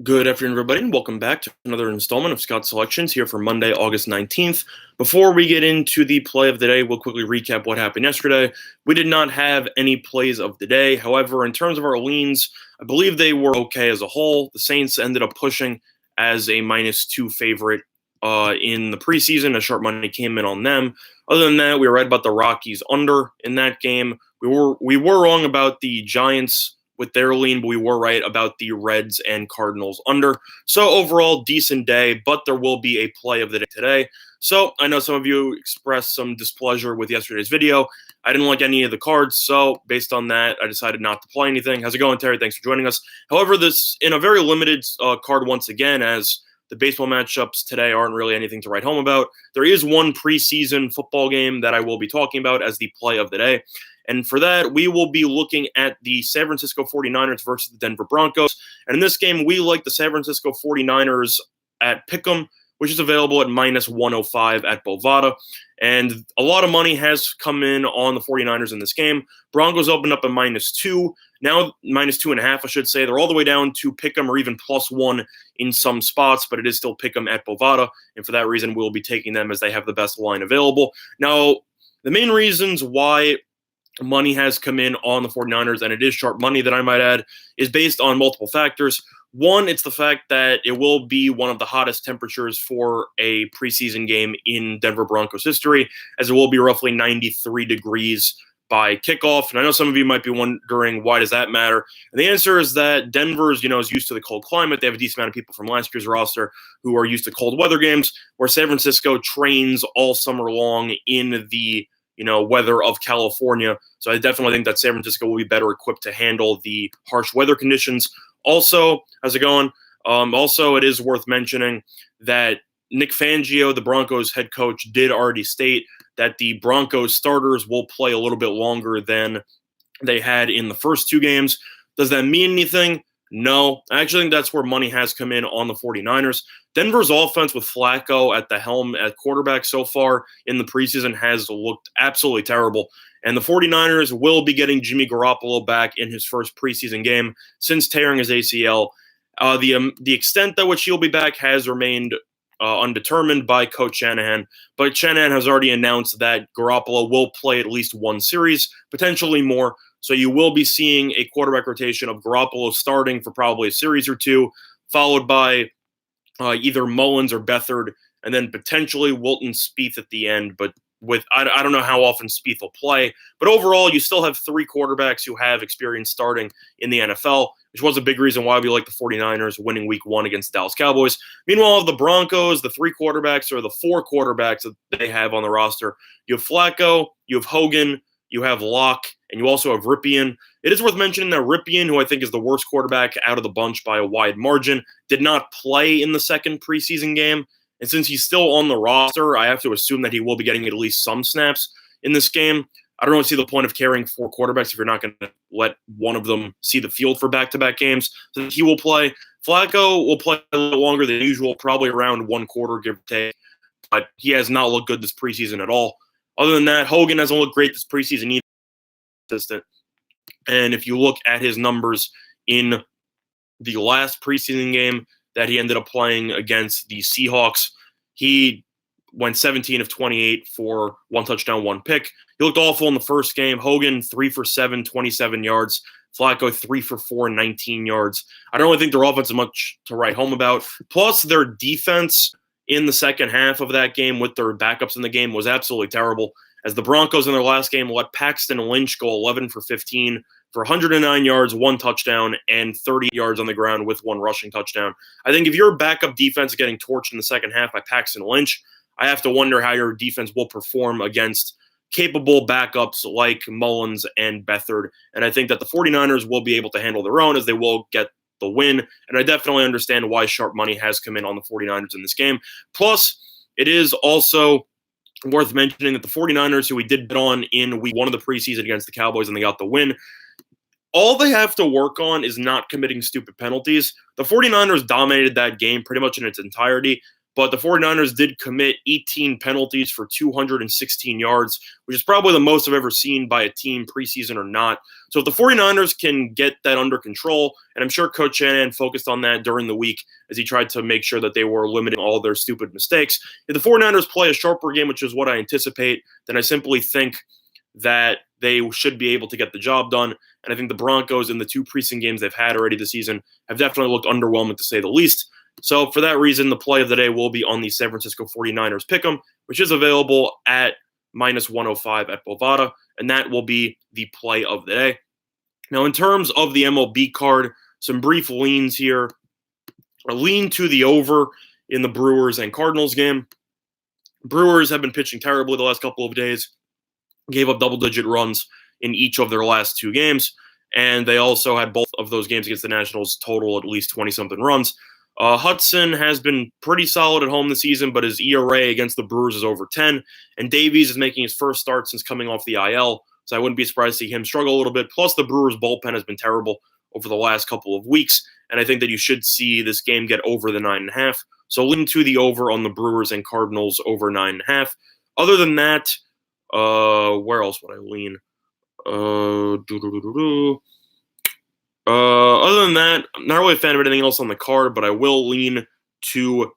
Good afternoon, everybody, and welcome back to another installment of Scout Selections here for Monday, August 19th. Before we get into the play of the day, we'll quickly recap what happened yesterday. We did not have any plays of the day. However, in terms of our leans, I believe they were okay as a whole. The Saints ended up pushing as a -2 favorite in the preseason. A sharp money came in on them. Other than that, we were right about the Rockies under in that game. We were wrong about the Giants with their lean, but we were right about the Reds and Cardinals under. So overall, decent day, but there will be a play of the day today. So I know some of you expressed some displeasure with yesterday's video. I didn't like any of the cards, so based on that, I decided not to play anything. How's it going, Terry? Thanks for joining us. However, this in a very limited card once again, as the baseball matchups today aren't really anything to write home about. There is one preseason football game that I will be talking about as the play of the day. And for that, we will be looking at the San Francisco 49ers versus the Denver Broncos. And in this game, we like the San Francisco 49ers at Pick'em, which is available at -105 at Bovada. And a lot of money has come in on the 49ers in this game. Broncos opened up at -2. Now -2.5, I should say. They're all the way down to Pick'em or even +1 in some spots, but it is still Pick'em at Bovada. And for that reason, we'll be taking them as they have the best line available. Now, the main reasons why money has come in on the 49ers, and it is sharp money that I might add, is based on multiple factors. One, it's the fact that it will be one of the hottest temperatures for a preseason game in Denver Broncos history, as it will be roughly 93 degrees by kickoff. And I know some of you might be wondering, why does that matter? And the answer is that Denver's, is used to the cold climate. They have a decent amount of people from last year's roster who are used to cold weather games, where San Francisco trains all summer long in the weather of California. So I definitely think that San Francisco will be better equipped to handle the harsh weather conditions. Also, how's it going? Also, it is worth mentioning that Nick Fangio, the Broncos head coach, did already state that the Broncos starters will play a little bit longer than they had in the first two games. Does that mean anything? No. I actually think that's where money has come in on the 49ers. Denver's offense with Flacco at the helm at quarterback so far in the preseason has looked absolutely terrible. And the 49ers will be getting Jimmy Garoppolo back in his first preseason game since tearing his ACL. The extent to which he'll be back has remained undetermined by Coach Shanahan, but Shanahan has already announced that Garoppolo will play at least one series, potentially more. So you will be seeing a quarterback rotation of Garoppolo starting for probably a series or two, followed by either Mullins or Beathard, and then potentially Wilton Spieth at the end. But I don't know how often Spieth will play. But overall, you still have three quarterbacks who have experience starting in the NFL, which was a big reason why we like the 49ers winning week one against the Dallas Cowboys. Meanwhile, the Broncos, the three quarterbacks or the four quarterbacks that they have on the roster, you have Flacco, you have Hogan, you have Locke, and you also have Ripien. It is worth mentioning that Ripien, who I think is the worst quarterback out of the bunch by a wide margin, did not play in the second preseason game. And since he's still on the roster, I have to assume that he will be getting at least some snaps in this game. I don't really see the point of carrying four quarterbacks if you're not going to let one of them see the field for back-to-back games. So he will play. Flacco will play a little longer than usual, probably around one quarter, give or take. But he has not looked good this preseason at all. Other than that, Hogan hasn't looked great this preseason either. Consistent. And if you look at his numbers in the last preseason game that he ended up playing against the Seahawks, he went 17 of 28 for one touchdown, one pick. He looked awful in the first game. Hogan, 3 for 7, 27 yards. Flacco, 3 for 4, 19 yards. I don't really think their offense is much to write home about. Plus, their defense in the second half of that game with their backups in the game was absolutely terrible, as the Broncos in their last game let Paxton Lynch go 11 for 15 for 109 yards, one touchdown, and 30 yards on the ground with one rushing touchdown. I think if your backup defense is getting torched in the second half by Paxton Lynch, I have to wonder how your defense will perform against capable backups like Mullins and Beathard. And I think that the 49ers will be able to handle their own, as they will get the win. And I definitely understand why sharp money has come in on the 49ers in this game. Plus, it is also worth mentioning that the 49ers, who we did bet on in week one of the preseason against the Cowboys, and they got the win, all they have to work on is not committing stupid penalties. The 49ers dominated that game pretty much in its entirety. But the 49ers did commit 18 penalties for 216 yards, which is probably the most I've ever seen by a team, preseason or not. So if the 49ers can get that under control, and I'm sure Coach Shanahan focused on that during the week as he tried to make sure that they were limiting all their stupid mistakes. If the 49ers play a sharper game, which is what I anticipate, then I simply think that they should be able to get the job done. And I think the Broncos in the 2 preseason games they've had already this season have definitely looked underwhelming, to say the least. So for that reason, the play of the day will be on the San Francisco 49ers pick'em, which is available at -105 at Bovada, and that will be the play of the day. Now, in terms of the MLB card, some brief leans here. A lean to the over in the Brewers and Cardinals game. Brewers have been pitching terribly the last couple of days, gave up double-digit runs in each of their last 2 games, and they also had both of those games against the Nationals total at least 20-something runs. Hudson has been pretty solid at home this season, but his ERA against the Brewers is over 10, and Davies is making his first start since coming off the IL, so I wouldn't be surprised to see him struggle a little bit. Plus, the Brewers' bullpen has been terrible over the last couple of weeks, and I think that you should see this game get over the 9.5. So lean to the over on the Brewers and Cardinals over 9.5. Other than that, where else would I lean? Other than that, I'm not really a fan of anything else on the card, but I will lean to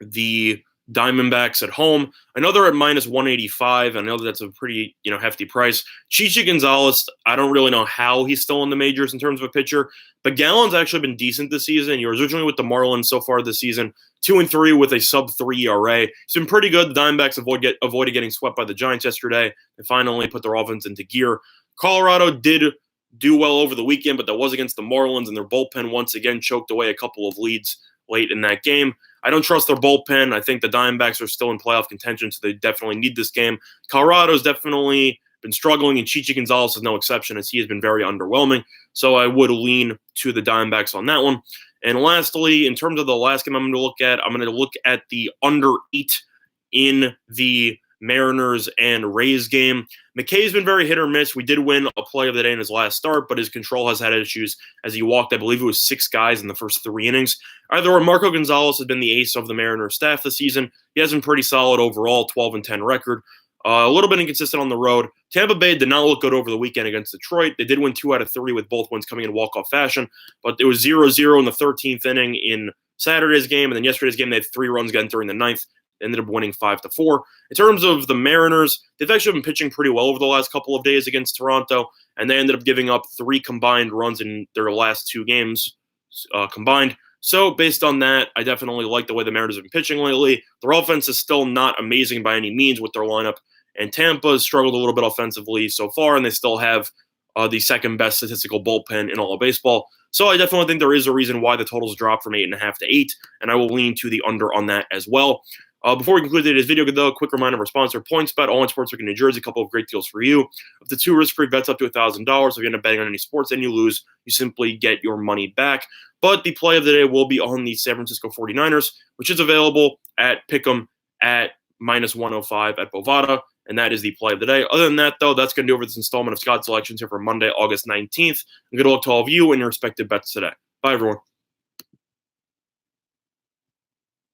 the Diamondbacks at home. I know they're at -185. I know that's a pretty, hefty price. Chichi Gonzalez, I don't really know how he's still in the majors in terms of a pitcher, but Gallen's actually been decent this season. He was originally with the Marlins so far this season, 2-3 with a sub-3 ERA. He's been pretty good. The Diamondbacks avoided getting swept by the Giants yesterday and finally put their offense into gear. Colorado did do well over the weekend, but that was against the Marlins, and their bullpen once again choked away a couple of leads late in that game. I don't trust their bullpen. I think the Diamondbacks are still in playoff contention, so they definitely need this game. Colorado's definitely been struggling, and Chichi Gonzalez is no exception, as he has been very underwhelming. So I would lean to the Diamondbacks on that one. And lastly, in terms of the last game I'm going to look at the under 8 in the Mariners and Rays game. McKay's been very hit or miss. We did win a play of the day in his last start, but his control has had issues as he walked, I believe it was 6 guys in the first 3 innings. Either way, Marco Gonzalez has been the ace of the Mariners staff this season. He has been pretty solid overall, 12-10 record. A little bit inconsistent on the road. Tampa Bay did not look good over the weekend against Detroit. They did win 2 out of 3 with both wins coming in walk-off fashion, but it was 0-0 in the 13th inning in Saturday's game, and then yesterday's game they had 3 runs again during the 9th. Ended up winning 5-4. In terms of the Mariners, they've actually been pitching pretty well over the last couple of days against Toronto, and they ended up giving up 3 combined runs in their last 2 games combined. So based on that, I definitely like the way the Mariners have been pitching lately. Their offense is still not amazing by any means with their lineup, and Tampa has struggled a little bit offensively so far, and they still have the second best statistical bullpen in all of baseball. So I definitely think there is a reason why the totals dropped from 8.5 to 8, and I will lean to the under on that as well. Before we conclude today's video, though, a quick reminder of our sponsor, PointsBet, all in sportsbook in New Jersey. A couple of great deals for you. Up to 2 risk-free bets up to $1,000. If you end up betting on any sports and you lose, you simply get your money back. But the play of the day will be on the San Francisco 49ers, which is available at Pick'em at -105 at Bovada, and that is the play of the day. Other than that, though, that's going to do over this installment of Scott Selections here for Monday, August 19th. And good luck to all of you and your respective bets today. Bye, everyone.